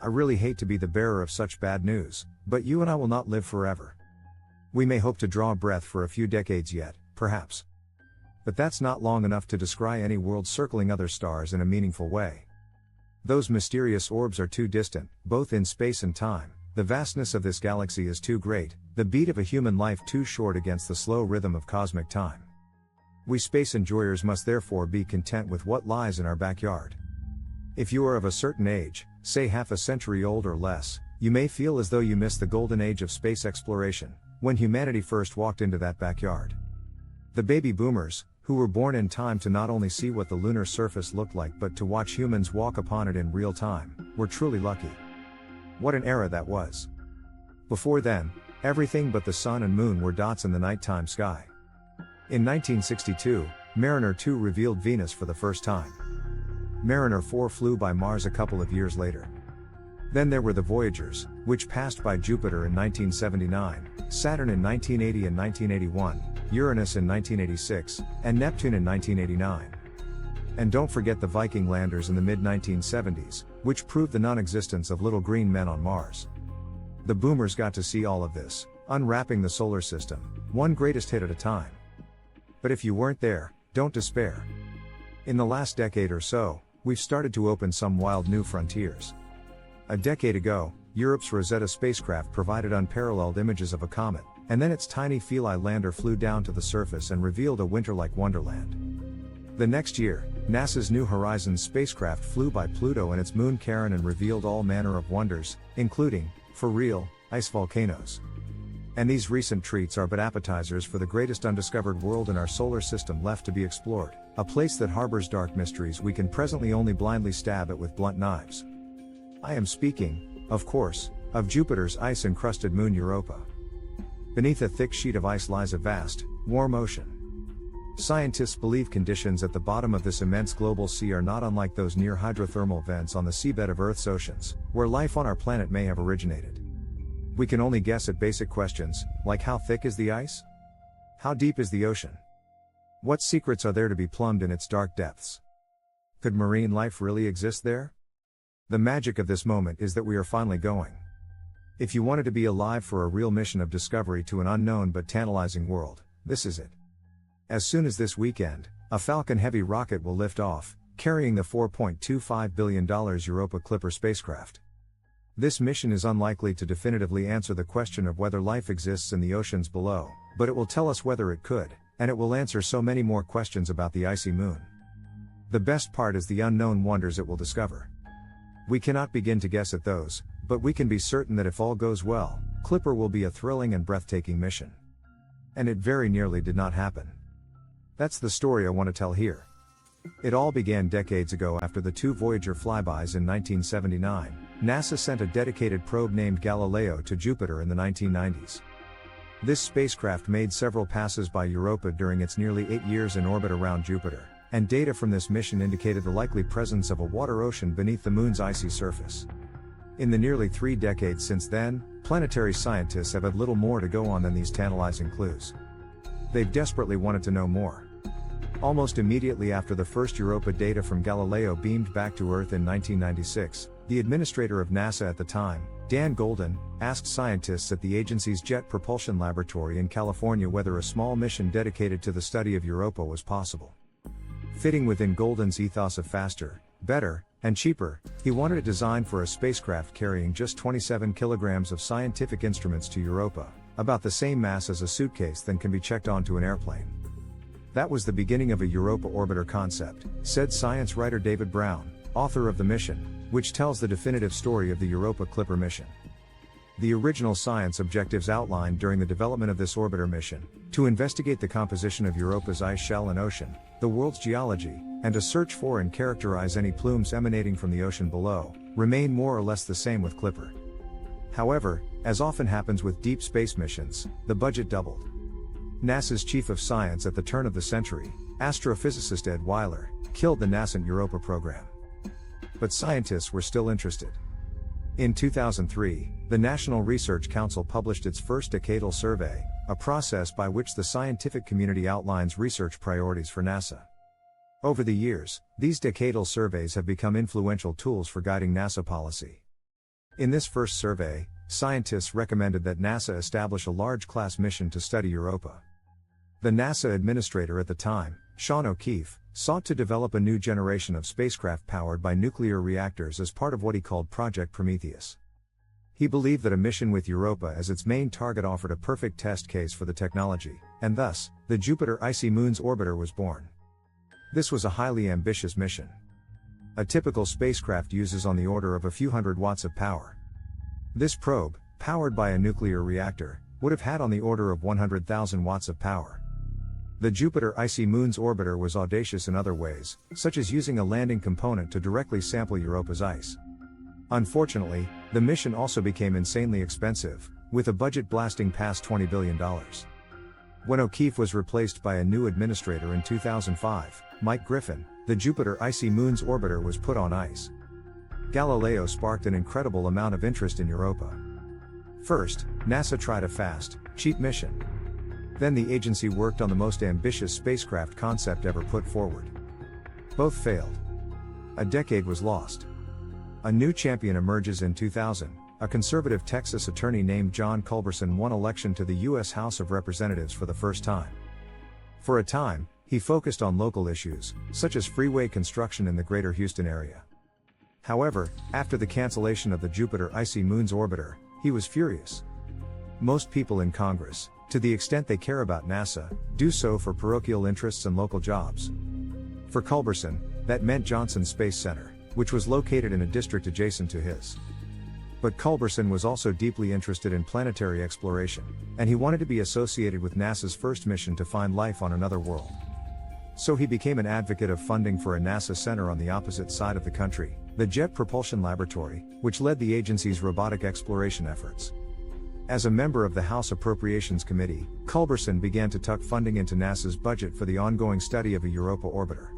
I really hate to be the bearer of such bad news, but you and I will not live forever. We may hope to draw a breath for a few decades yet, perhaps. But that's not long enough to descry any world circling other stars in a meaningful way. Those mysterious orbs are too distant, both in space and time. The vastness of this galaxy is too great, the beat of a human life too short against the slow rhythm of cosmic time. We space enjoyers must therefore be content with what lies in our backyard. If you are of a certain age, say half a century old or less, you may feel as though you missed the golden age of space exploration, when humanity first walked into that backyard. The baby boomers, who were born in time to not only see what the lunar surface looked like but to watch humans walk upon it in real time, were truly lucky. What an era that was. Before then, everything but the sun and moon were dots in the nighttime sky. In 1962, Mariner 2 revealed Venus for the first time. Mariner 4 flew by Mars a couple of years later. Then there were the Voyagers, which passed by Jupiter in 1979, Saturn in 1980 and 1981, Uranus in 1986, and Neptune in 1989. And don't forget the Viking landers in the mid-1970s, which proved the non-existence of little green men on Mars. The boomers got to see all of this, unwrapping the solar system, one greatest hit at a time. But if you weren't there, don't despair. In the last decade or so, we've started to open some wild new frontiers. A decade ago, Europe's Rosetta spacecraft provided unparalleled images of a comet, and then its tiny Philae lander flew down to the surface and revealed a winter-like wonderland. The next year, NASA's New Horizons spacecraft flew by Pluto and its moon Charon and revealed all manner of wonders, including, for real, ice volcanoes. And these recent treats are but appetizers for the greatest undiscovered world in our solar system left to be explored, a place that harbors dark mysteries we can presently only blindly stab at with blunt knives. I am speaking, of course, of Jupiter's ice-encrusted moon Europa. Beneath a thick sheet of ice lies a vast, warm ocean. Scientists believe conditions at the bottom of this immense global sea are not unlike those near hydrothermal vents on the seabed of Earth's oceans, where life on our planet may have originated. We can only guess at basic questions, like how thick is the ice? How deep is the ocean? What secrets are there to be plumbed in its dark depths? Could marine life really exist there? The magic of this moment is that we are finally going. If you wanted to be alive for a real mission of discovery to an unknown but tantalizing world, this is it. As soon as this weekend, a Falcon Heavy rocket will lift off, carrying the $4.25 billion Europa Clipper spacecraft. This mission is unlikely to definitively answer the question of whether life exists in the oceans below, but it will tell us whether it could, and it will answer so many more questions about the icy moon. The best part is the unknown wonders it will discover. We cannot begin to guess at those, but we can be certain that if all goes well, Clipper will be a thrilling and breathtaking mission. And it very nearly did not happen. That's the story I want to tell here. It all began decades ago after the two Voyager flybys in 1979. NASA sent a dedicated probe named Galileo to Jupiter in the 1990s. This spacecraft made several passes by Europa during its nearly 8 years in orbit around Jupiter, and data from this mission indicated the likely presence of a water ocean beneath the moon's icy surface. In the nearly 3 decades since then, planetary scientists have had little more to go on than these tantalizing clues. They've desperately wanted to know more. Almost immediately after the first Europa data from Galileo beamed back to Earth in 1996, the administrator of NASA at the time, Dan Golden, asked scientists at the agency's Jet Propulsion Laboratory in California whether a small mission dedicated to the study of Europa was possible. Fitting within Golden's ethos of faster, better, and cheaper, he wanted a design for a spacecraft carrying just 27 kilograms of scientific instruments to Europa, about the same mass as a suitcase that can be checked onto an airplane. That was the beginning of a Europa orbiter concept, said science writer David Brown, author of The Mission, which tells the definitive story of the Europa Clipper mission. The original science objectives outlined during the development of this orbiter mission, to investigate the composition of Europa's ice shell and ocean, the world's geology, and to search for and characterize any plumes emanating from the ocean below, remain more or less the same with Clipper. However, as often happens with deep space missions, the budget doubled. NASA's chief of science at the turn of the century, astrophysicist Ed Weiler, killed the nascent Europa program. But scientists were still interested. In 2003, the National Research Council published its first decadal survey, a process by which the scientific community outlines research priorities for NASA. Over the years, these decadal surveys have become influential tools for guiding NASA policy. In this first survey, scientists recommended that NASA establish a large-class mission to study Europa. The NASA administrator at the time, Sean O'Keefe, sought to develop a new generation of spacecraft powered by nuclear reactors as part of what he called Project Prometheus. He believed that a mission with Europa as its main target offered a perfect test case for the technology, and thus, the Jupiter Icy Moons Orbiter was born. This was a highly ambitious mission. A typical spacecraft uses on the order of a few hundred watts of power. This probe, powered by a nuclear reactor, would have had on the order of 100,000 watts of power. The Jupiter Icy Moons Orbiter was audacious in other ways, such as using a landing component to directly sample Europa's ice. Unfortunately, the mission also became insanely expensive, with a budget blasting past $20 billion. When O'Keefe was replaced by a new administrator in 2005, Mike Griffin, the Jupiter Icy Moons Orbiter was put on ice. Galileo sparked an incredible amount of interest in Europa. First, NASA tried a fast, cheap mission. Then the agency worked on the most ambitious spacecraft concept ever put forward. Both failed. A decade was lost. A new champion emerges in 2000. A conservative Texas attorney named John Culberson won election to the U.S. House of Representatives for the first time. For a time, he focused on local issues, such as freeway construction in the greater Houston area. However, after the cancellation of the Jupiter Icy Moons Orbiter, he was furious. Most people in Congress, to the extent they care about NASA, do so for parochial interests and local jobs. For Culberson, that meant Johnson Space Center, which was located in a district adjacent to his. But Culberson was also deeply interested in planetary exploration, and he wanted to be associated with NASA's first mission to find life on another world. So he became an advocate of funding for a NASA center on the opposite side of the country, the Jet Propulsion Laboratory, which led the agency's robotic exploration efforts. As a member of the House Appropriations Committee, Culberson began to tuck funding into NASA's budget for the ongoing study of a Europa orbiter.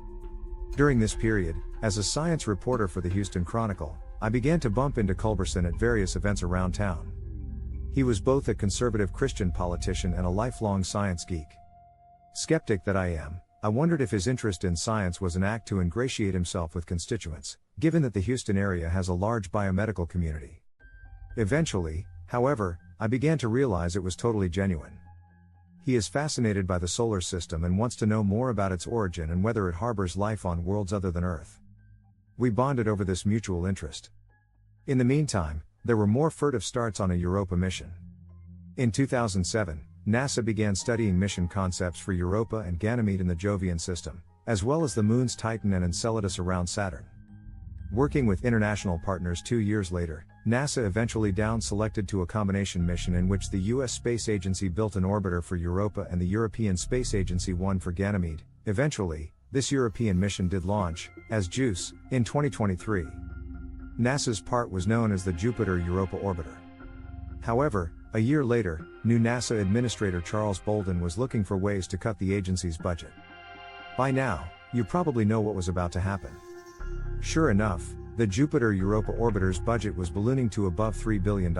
During this period, as a science reporter for the Houston Chronicle, I began to bump into Culberson at various events around town. He was both a conservative Christian politician and a lifelong science geek. Skeptic that I am, I wondered if his interest in science was an act to ingratiate himself with constituents, given that the Houston area has a large biomedical community. Eventually, however, I began to realize it was totally genuine. He is fascinated by the solar system and wants to know more about its origin and whether it harbors life on worlds other than Earth. We bonded over this mutual interest. In the meantime, there were more furtive starts on a Europa mission. In 2007, NASA began studying mission concepts for Europa and Ganymede in the Jovian system, as well as the moons Titan and Enceladus around Saturn. Working with international partners 2 years later, NASA eventually down-selected to a combination mission in which the U.S. Space Agency built an orbiter for Europa and the European Space Agency one for Ganymede. Eventually, this European mission did launch, as JUICE, in 2023. NASA's part was known as the Jupiter Europa Orbiter. However, a year later, new NASA Administrator Charles Bolden was looking for ways to cut the agency's budget. By now, you probably know what was about to happen. Sure enough, the Jupiter Europa Orbiter's budget was ballooning to above $3 billion.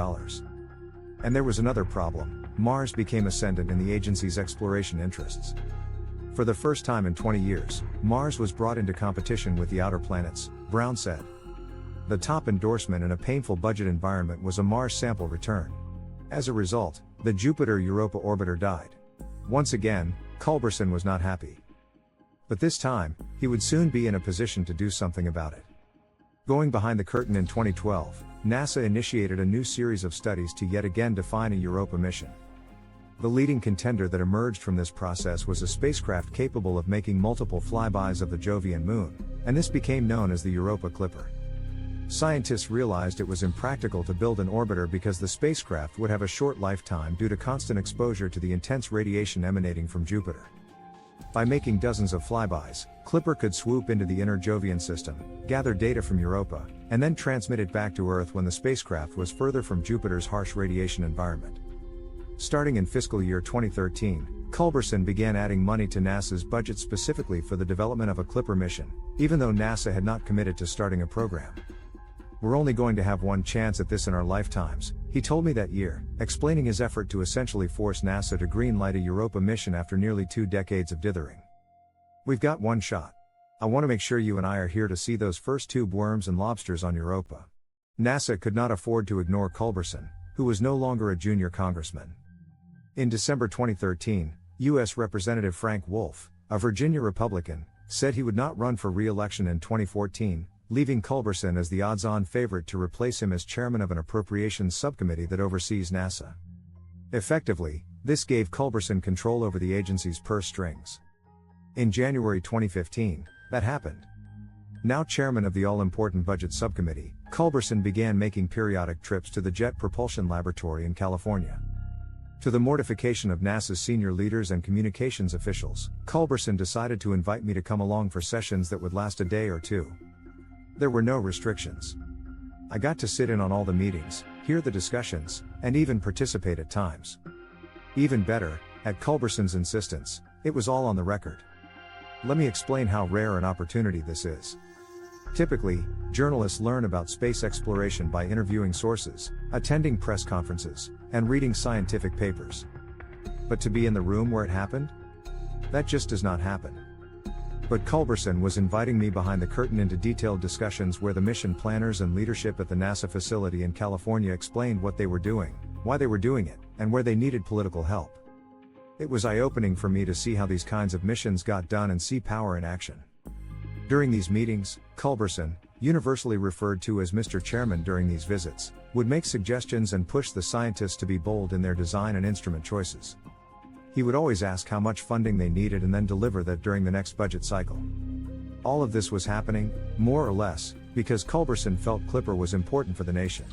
And there was another problem: Mars became ascendant in the agency's exploration interests. For the first time in 20 years, Mars was brought into competition with the outer planets, Brown said. The top endorsement in a painful budget environment was a Mars sample return. As a result, the Jupiter Europa Orbiter died. Once again, Culberson was not happy. But this time, he would soon be in a position to do something about it. Going behind the curtain in 2012, NASA initiated a new series of studies to yet again define a Europa mission. The leading contender that emerged from this process was a spacecraft capable of making multiple flybys of the Jovian moon, and this became known as the Europa Clipper. Scientists realized it was impractical to build an orbiter because the spacecraft would have a short lifetime due to constant exposure to the intense radiation emanating from Jupiter. By making dozens of flybys, Clipper could swoop into the inner Jovian system, gather data from Europa, and then transmit it back to Earth when the spacecraft was further from Jupiter's harsh radiation environment. Starting in fiscal year 2013, Culberson began adding money to NASA's budget specifically for the development of a Clipper mission, even though NASA had not committed to starting a program. "We're only going to have one chance at this in our lifetimes," he told me that year, explaining his effort to essentially force NASA to greenlight a Europa mission after nearly 2 decades of dithering. "We've got one shot. I want to make sure you and I are here to see those first tube worms and lobsters on Europa." NASA could not afford to ignore Culberson, who was no longer a junior congressman. In December 2013, U.S. Representative Frank Wolf, a Virginia Republican, said he would not run for re-election in 2014, leaving Culberson as the odds-on favorite to replace him as chairman of an appropriations subcommittee that oversees NASA. Effectively, this gave Culberson control over the agency's purse strings. In January 2015, that happened. Now chairman of the all-important budget subcommittee, Culberson began making periodic trips to the Jet Propulsion Laboratory in California. To the mortification of NASA's senior leaders and communications officials, Culberson decided to invite me to come along for sessions that would last a day or two. There were no restrictions. I got to sit in on all the meetings, hear the discussions, and even participate at times. Even better, at Culberson's insistence, it was all on the record. Let me explain how rare an opportunity this is. Typically, journalists learn about space exploration by interviewing sources, attending press conferences, and reading scientific papers. But to be in the room where it happened? That just does not happen. But Culberson was inviting me behind the curtain into detailed discussions where the mission planners and leadership at the NASA facility in California explained what they were doing, why they were doing it, and where they needed political help. It was eye-opening for me to see how these kinds of missions got done and see power in action. During these meetings, Culberson, universally referred to as Mr. Chairman during these visits, would make suggestions and push the scientists to be bold in their design and instrument choices. He would always ask how much funding they needed and then deliver that during the next budget cycle. All of this was happening, more or less, because Culberson felt Clipper was important for the nation.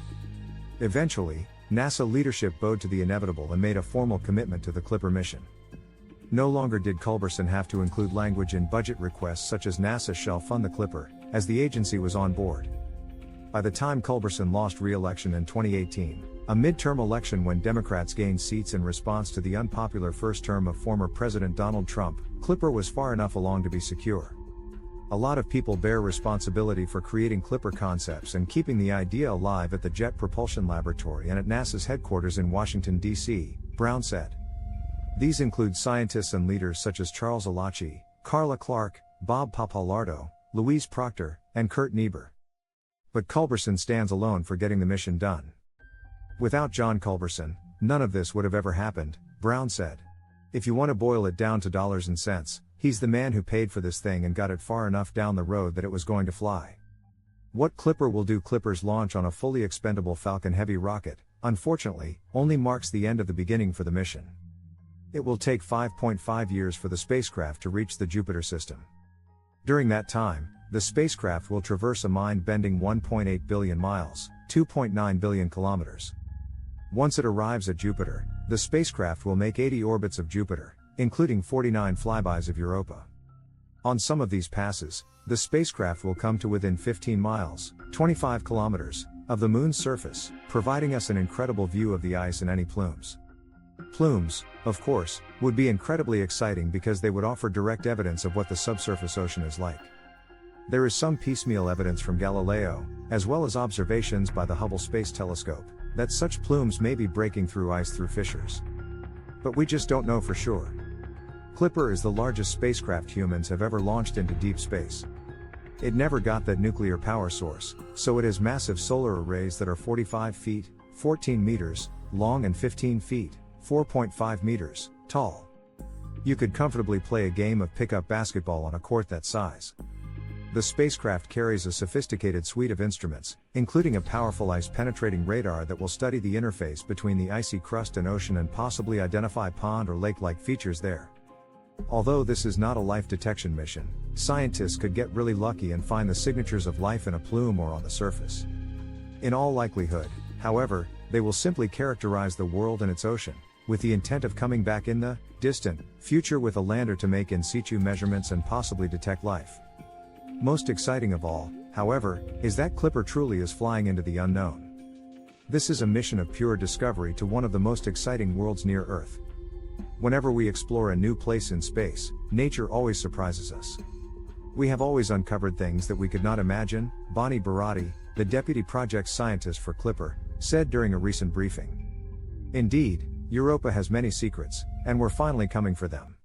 Eventually, NASA leadership bowed to the inevitable and made a formal commitment to the Clipper mission. No longer did Culberson have to include language in budget requests such as NASA shall fund the Clipper, as the agency was on board. By the time Culberson lost re-election in 2018, a midterm election when Democrats gained seats in response to the unpopular first term of former President Donald Trump, Clipper was far enough along to be secure. A lot of people bear responsibility for creating Clipper concepts and keeping the idea alive at the Jet Propulsion Laboratory and at NASA's headquarters in Washington, D.C., Brown said. These include scientists and leaders such as Charles Alachi, Carla Clark, Bob Pappalardo, Louise Proctor, and Kurt Niebuhr. But Culberson stands alone for getting the mission done. Without John Culberson, none of this would have ever happened, Brown said. If you want to boil it down to dollars and cents, he's the man who paid for this thing and got it far enough down the road that it was going to fly. What Clipper will do? Clipper's launch on a fully expendable Falcon Heavy rocket, unfortunately, only marks the end of the beginning for the mission. It will take 5.5 years for the spacecraft to reach the Jupiter system. During that time, the spacecraft will traverse a mind-bending 1.8 billion miles, 2.9 billion kilometers. Once it arrives at Jupiter, the spacecraft will make 80 orbits of Jupiter, including 49 flybys of Europa. On some of these passes, the spacecraft will come to within 15 miles, 25 kilometers, of the Moon's surface, providing us an incredible view of the ice and any plumes. Plumes, of course, would be incredibly exciting because they would offer direct evidence of what the subsurface ocean is like. There is some piecemeal evidence from Galileo, as well as observations by the Hubble Space Telescope, that such plumes may be breaking through ice through fissures. But we just don't know for sure. Clipper is the largest spacecraft humans have ever launched into deep space. It never got that nuclear power source, so it has massive solar arrays that are 45 feet, 14 meters, long and 15 feet, 4.5 meters, tall. You could comfortably play a game of pickup basketball on a court that size. The spacecraft carries a sophisticated suite of instruments, including a powerful ice-penetrating radar that will study the interface between the icy crust and ocean and possibly identify pond or lake-like features there. Although this is not a life detection mission, scientists could get really lucky and find the signatures of life in a plume or on the surface. In all likelihood, however, they will simply characterize the world and its ocean, with the intent of coming back in the distant future with a lander to make in situ measurements and possibly detect life. Most exciting of all, however, is that Clipper truly is flying into the unknown. This is a mission of pure discovery to one of the most exciting worlds near Earth. Whenever we explore a new place in space, nature always surprises us. We have always uncovered things that we could not imagine, Bonnie Barotti, the deputy project scientist for Clipper, said during a recent briefing. Indeed, Europa has many secrets, and we're finally coming for them.